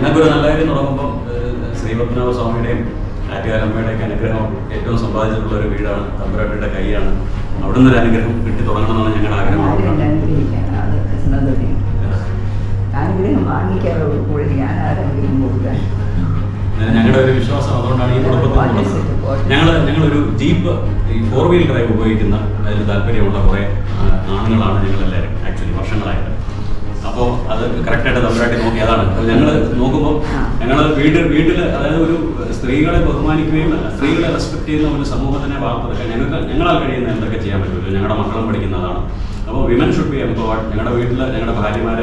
ഞങ്ങൾക്കൊരു നല്ല കാര്യം തുടങ്ങുമ്പോൾ ശ്രീപത്മനാഭ സ്വാമിയുടെയും ആറ്റുകാലമ്മയുടെയൊക്കെ അനുഗ്രഹം ഏറ്റവും സമ്പാദിച്ചിട്ടുള്ള ഒരു വീടാണ്. തമ്പുരാട്ടിയുടെ കൈയാണ്. അവിടെ നിന്നൊരു അനുഗ്രഹം കിട്ടി തുടങ്ങണമെന്നാണ് ഞങ്ങളുടെ ആഗ്രഹം. അനുഗ്രഹം വാങ്ങിക്കാറുള്ളൂ കൂടുതൽ ഞാൻ ആരെങ്കിലും കൊടുക്കാൻ. ഞങ്ങളുടെ ഒരു വിശ്വാസം അതുകൊണ്ടാണ് ഈ കുടുംബത്തിൽ ഞങ്ങളൊരു ജീപ്പ് ഈ 4-wheel ഡ്രൈവ് ഉപയോഗിക്കുന്ന അതിൽ താല്പര്യമുള്ള കുറേ ആണുങ്ങളാണ് ഞങ്ങളെല്ലാവരും ആക്ച്വലി വർഷങ്ങളായിട്ട്. അപ്പോൾ അത് കറക്റ്റായിട്ട് തമ്പുരാട്ടി നോക്കി. അതാണ് ഞങ്ങൾ നോക്കുമ്പോൾ ഞങ്ങൾ വീട്ടിൽ അതായത് ഒരു സ്ത്രീകളെ ബഹുമാനിക്കുകയും സ്ത്രീകളെ റെസ്പെക്ട് ചെയ്യുന്ന ഒരു സമൂഹത്തിനെ വാർത്തെടുക്കാൻ ഞങ്ങളാൽ കഴിയുന്ന എന്തൊക്കെ ചെയ്യാൻ പറ്റുമല്ലോ. ഞങ്ങളുടെ മക്കളും പഠിക്കുന്നതാണ്. അപ്പോൾ വിമൻ ഷുഡ് ബി എംപവർഡ്. ഞങ്ങളുടെ വീട്ടിൽ ഞങ്ങളുടെ ഭാര്യമാർ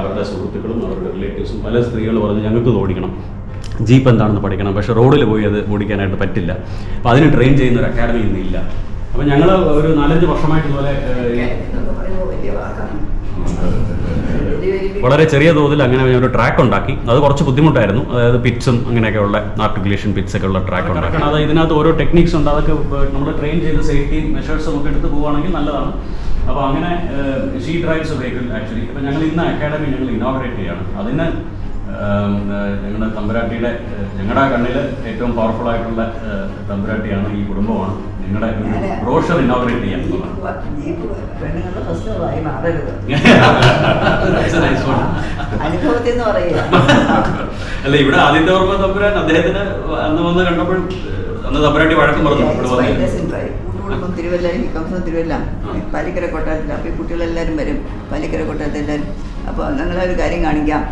അവരുടെ സുഹൃത്തുക്കളും അവരുടെ റിലേറ്റീവ്സും പല സ്ത്രീകൾ പറഞ്ഞ് ഞങ്ങൾക്ക് ഓടിക്കണം, ജീപ്പ് എന്താണെന്ന് പഠിക്കണം. പക്ഷേ റോഡിൽ പോയി അത് ഓടിക്കാനായിട്ട് പറ്റില്ല. അപ്പോൾ അതിന് ട്രെയിൻ ചെയ്യുന്ന ഒരു അക്കാഡമി ഇന്നില്ല. അപ്പോൾ ഞങ്ങൾ ഒരു 4-5 വർഷമായിട്ട് ഇതുപോലെ വളരെ ചെറിയ തോതിൽ അങ്ങനെ ഒരു ട്രാക്ക് ഉണ്ടാക്കി. അത് കുറച്ച് ബുദ്ധിമുട്ടായിരുന്നു. അതായത് പിറ്റ്സും അങ്ങനെയൊക്കെയുള്ള ആർട്ടിക്കുലേഷൻ പിറ്റ്സ് ഒക്കെ ഉള്ള ട്രാക്ക് ഉണ്ടാക്കി. അത് ഇതിനകത്ത് ഓരോ ടെക്നിക്സ് ഉണ്ട്. അതൊക്കെ നമ്മൾ ട്രെയിൻ ചെയ്ത് സേഫ്റ്റി മെഷേഴ്സും ഒക്കെ എടുത്ത് പോവുകയാണെങ്കിൽ നല്ലതാണ്. അപ്പോൾ അങ്ങനെ ഷീ ഡ്രൈവ്സ് വെഹിക്കിൾ ആക്ച്വലി. അപ്പോൾ ഞങ്ങൾ ഇന്ന് അക്കാഡമി ഞങ്ങൾ ഇനോഗ്രേറ്റ് ചെയ്യുകയാണ്. അതിന് ഞങ്ങളുടെ തമ്പുരാട്ടിയുടെ ഞങ്ങളുടെ കണ്ണിൽ ഏറ്റവും പവർഫുൾ ആയിട്ടുള്ള തമ്പുരാട്ടിയാണ് ഈ കുടുംബമാണ്. നിങ്ങളുടെ ബ്രോഷർ ഇനോഗ്രേറ്റ് ചെയ്യാൻ അല്ല ഇവിടെ ആദിത്യവർമ്മ തമ്പുരാൻ അദ്ദേഹത്തിന് അന്ന് വന്ന് കണ്ടപ്പോൾ അന്ന് തമ്പുരാട്ടി വഴക്കം പറഞ്ഞു. തിരുവല്ല തിരുവല്ല പാലിക്കര കൊട്ടാരത്തിൽ. അപ്പോൾ ഈ കുട്ടികളെല്ലാവരും വരും പാലിക്കര കൊട്ടാരത്തിൽ എല്ലാവരും. അപ്പോൾ ഞങ്ങളൊരു കാര്യം കാണിക്കാം.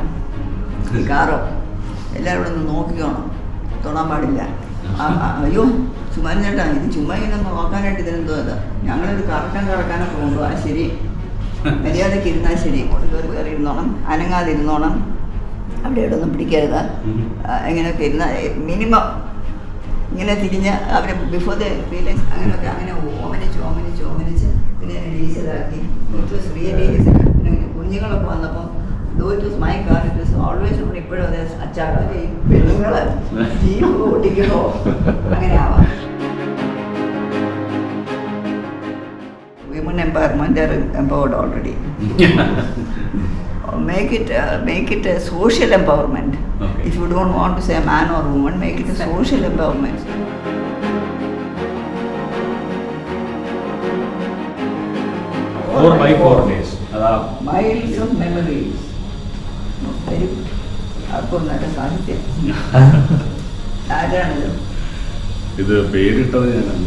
ഈ കാറോ എല്ലാവരും ഇവിടെ ഒന്ന് നോക്കിക്കോണം, തൊടാൻ പാടില്ല. അയ്യോ ചുമ്മാ ചേട്ടാ, ഇത് ചുമ്മാ ഇങ്ങനെ നോക്കാനായിട്ട് ഇതിനെന്തോ അത് ഞങ്ങളൊരു കറക്കാനൊക്കെ കൊണ്ടു. ആ ശരി, മര്യാദയ്ക്ക് ഇരുന്നാൽ ശരി. കയറി ഇരുന്നോണം, അനങ്ങാതിരുന്നോണം, അവിടെ ഇവിടെ ഒന്നും പിടിക്കരുത്. എങ്ങനെയൊക്കെ ഇരുന്നാൽ മിനിമം ഇങ്ങനെ തിരിഞ്ഞ് അവർ ബിഫോർ ദ ഫീലിങ്സ് അങ്ങനെയൊക്കെ അങ്ങനെ ഓമനിച്ച് പിന്നെ ഡീസലാക്കി. കുഞ്ഞുങ്ങളൊക്കെ വന്നപ്പം it was my car, it was always ഇപ്പോഴും അതെ അച്ചാറ് പെണ്ണുങ്ങൾ ജീപ്പ് ഓടിക്കണോ അങ്ങനെ ആവാം. Women empowerment, they are empowered already. Make it a social empowerment. Okay. If you don't want to say a man or woman, make it a social empowerment. 4x4 days. Miles of memories. അർപ്പുന്നൊക്കെ സാഹിത്യം ആരാണല്ലോ ഇത് പേരിട്ടത് ഞാനാണ്.